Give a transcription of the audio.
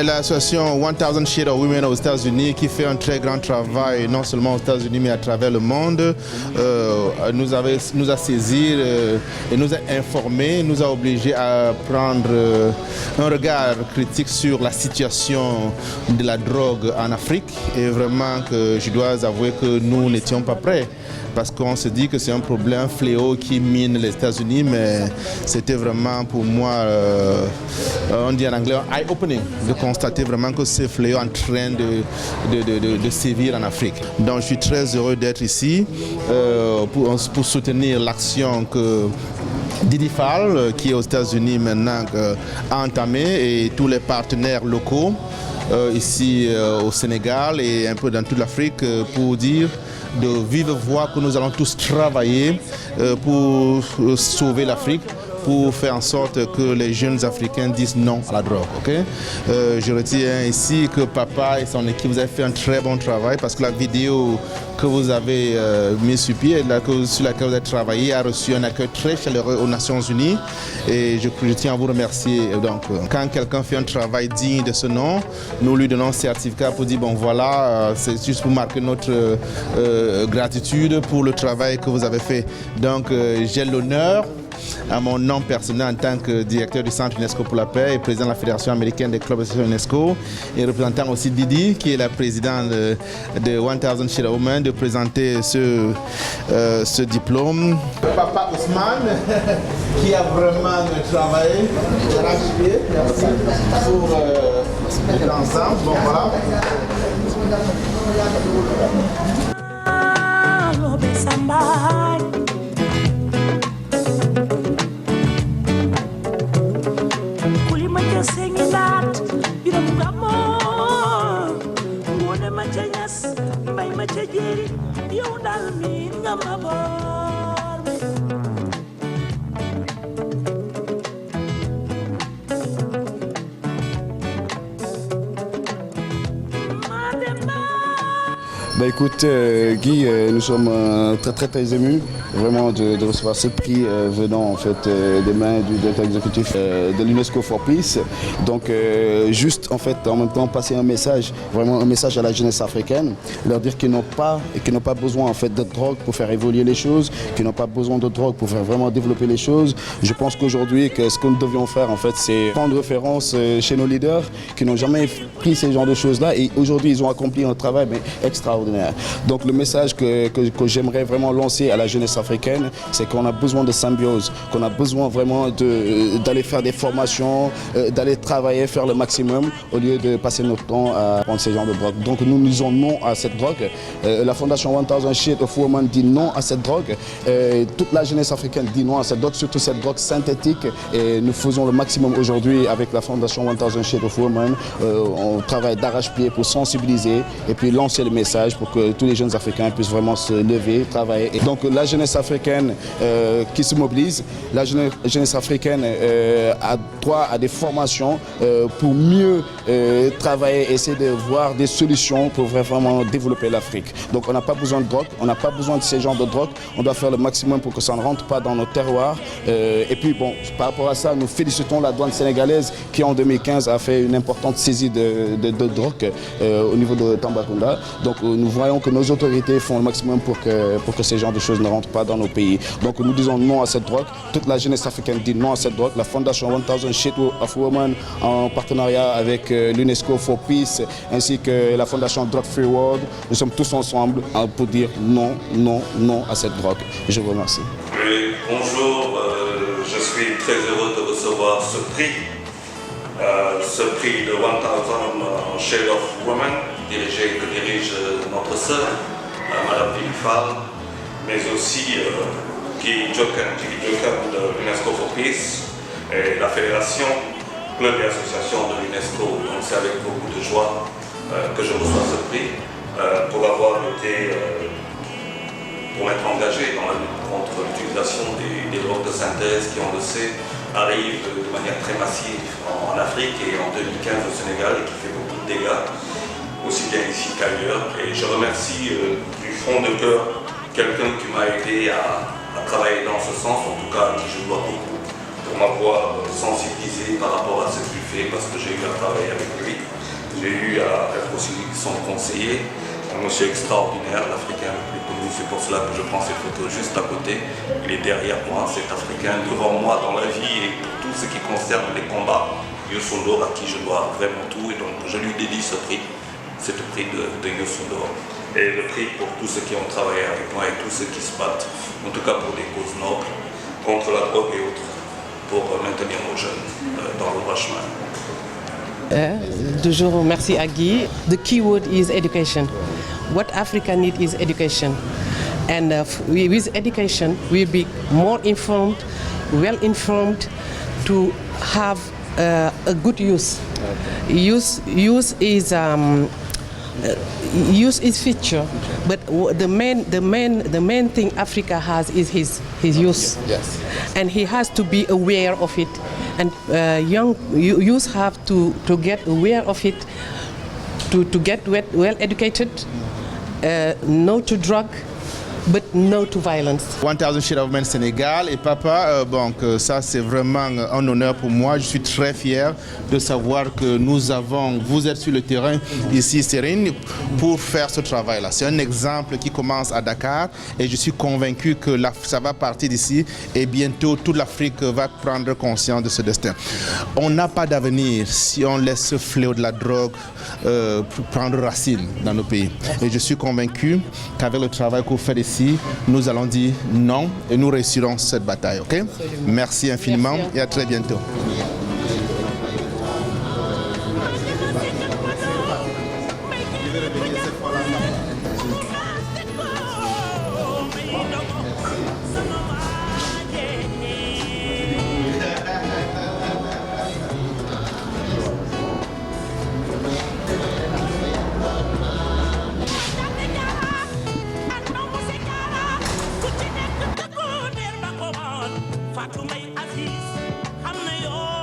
L'association 1000 Shades of Women aux États-Unis qui fait un très grand travail, non seulement aux États-Unis mais à travers le monde, nous a saisis et nous a informés, nous a obligés à prendre un regard critique sur la situation de la drogue en Afrique. Et vraiment que je dois avouer que nous n'étions pas prêts. Parce qu'on se dit que c'est un problème, un fléau qui mine les États-Unis, mais c'était vraiment pour moi, on dit en anglais, eye-opening, de constater vraiment que ce fléau est en train de sévir en Afrique. Donc je suis très heureux d'être ici pour soutenir l'action que Didi Fall, qui est aux États-Unis maintenant, a entamé, et tous les partenaires locaux ici au Sénégal et un peu dans toute l'Afrique pour dire de vive voix que nous allons tous travailler pour sauver l'Afrique, pour faire en sorte que les jeunes Africains disent non à la drogue. Okay? Je retiens ici que Papa et son équipe, vous avez fait un très bon travail parce que la vidéo que vous avez mise sur pied, sur laquelle vous avez travaillé, a reçu un accueil très chaleureux aux Nations Unies et je tiens à vous remercier. Donc, quand quelqu'un fait un travail digne de ce nom, nous lui donnons un certificat pour dire bon voilà, c'est juste pour marquer notre gratitude pour le travail que vous avez fait. Donc j'ai l'honneur, à mon nom personnel en tant que directeur du Centre UNESCO pour la paix et président de la Fédération américaine des clubs de UNESCO et représentant aussi Didi qui est la présidente de 1000 Shades of Women, de présenter ce diplôme. Papa Ousmane qui a vraiment travaillé d'arrache-pied pour être ensemble. Bon voilà. Bah écoute Guy, nous sommes très émus vraiment de recevoir ce prix venant en fait des mains du directeur exécutif de l'UNESCO for Peace. Donc juste en fait en même temps passer un message, vraiment un message à la jeunesse africaine, leur dire qu'ils n'ont pas besoin en fait de drogue pour faire évoluer les choses, qu'ils n'ont pas besoin de drogue pour faire vraiment développer les choses. Je pense qu'aujourd'hui ce que nous devions faire en fait c'est prendre référence chez nos leaders qui n'ont jamais pris ces genres de choses là et aujourd'hui ils ont accompli un travail mais extraordinaire. Donc le message que j'aimerais vraiment lancer à la jeunesse africaine, c'est qu'on a besoin de symbiose, qu'on a besoin vraiment d'aller faire des formations, d'aller travailler, faire le maximum au lieu de passer notre temps à prendre ces genres de drogue. Donc nous disons non à cette drogue. La fondation 1000 Shades of Women dit non à cette drogue. Toute la jeunesse africaine dit non à cette drogue, surtout cette drogue synthétique. Et nous faisons le maximum aujourd'hui avec la fondation 1000 Shades of Women. On travaille d'arrache-pied pour sensibiliser et puis lancer le message pour que tous les jeunes Africains puissent vraiment se lever, travailler. Et donc la jeunesse africaine qui se mobilise, la jeunesse africaine a droit à des formations pour mieux travailler, essayer de voir des solutions pour vraiment développer l'Afrique. Donc on n'a pas besoin de drogue, on n'a pas besoin de ces genres de drogue, on doit faire le maximum pour que ça ne rentre pas dans nos terroirs. Et puis bon, par rapport à ça, nous félicitons la douane sénégalaise qui en 2015 a fait une importante saisie de drogue au niveau de Tambacounda. Donc nous voyons que nos autorités font le maximum pour que ces genres de choses ne rentrent pas dans nos pays. Donc nous disons non à cette drogue. Toute la jeunesse africaine dit non à cette drogue. La fondation 1000 Shades of Women en partenariat avec l'UNESCO for Peace ainsi que la fondation Drug Free World, nous sommes tous ensemble pour dire non, non, non à cette drogue. Je vous remercie. Oui, bonjour, suis très heureux de recevoir ce prix de 1000 Shades of Women, que dirige notre sœur, Madame Vilifal, mais aussi Guy Jochen de l'UNESCO for Peace et la Fédération Club et Association de l'UNESCO. Donc c'est avec beaucoup de joie que je reçois ce prix pour m'être engagé dans la lutte contre l'utilisation des drogues de synthèse qui, on le sait, arrivent de manière très massive en Afrique et en 2015 au Sénégal et qui fait beaucoup de dégâts, aussi bien ici qu'ailleurs. Et je remercie du fond de cœur quelqu'un qui m'a aidé à travailler dans ce sens, en tout cas à qui je dois beaucoup, pour m'avoir sensibilisé par rapport à ce qu'il fait, parce que j'ai eu à travailler avec lui. J'ai eu à être aussi son conseiller, un monsieur extraordinaire, l'Africain le plus connu. C'est pour cela que je prends cette photo juste à côté. Il est derrière moi, cet Africain, devant moi dans la vie et pour tout ce qui concerne les combats. Youssou N'Dour, à qui je dois vraiment tout, et donc je lui dédie ce prix, c'est le prix de Youssou N'Dour. Et le prix pour tous ceux qui ont travaillé avec moi et tous ceux qui se battent, en tout cas pour des causes nobles, contre la drogue et autres, pour maintenir nos jeunes dans le droit chemin. Toujours merci à Guy. The key word is education. What Africa needs is education. And with education, we'll be more informed, well informed to have a good use. Use is future, but the main thing Africa has is his use. Yes. And he has to be aware of it. And young youth have to get aware of it, to get well educated, no to drug, but no to violence. 1000 Shades of Men Sénégal et papa, ça c'est vraiment un honneur pour moi. Je suis très fier de savoir que vous êtes sur le terrain ici, Serine, pour faire ce travail-là. C'est un exemple qui commence à Dakar et je suis convaincu que ça va partir d'ici et bientôt toute l'Afrique va prendre conscience de ce destin. On n'a pas d'avenir si on laisse ce fléau de la drogue prendre racine dans nos pays. Et je suis convaincu qu'avec le travail que vous faites ici, nous allons dire non et nous réussirons cette bataille. Ok? Merci infiniment et à très bientôt. Fatou Mbaye Aziz xam na yoo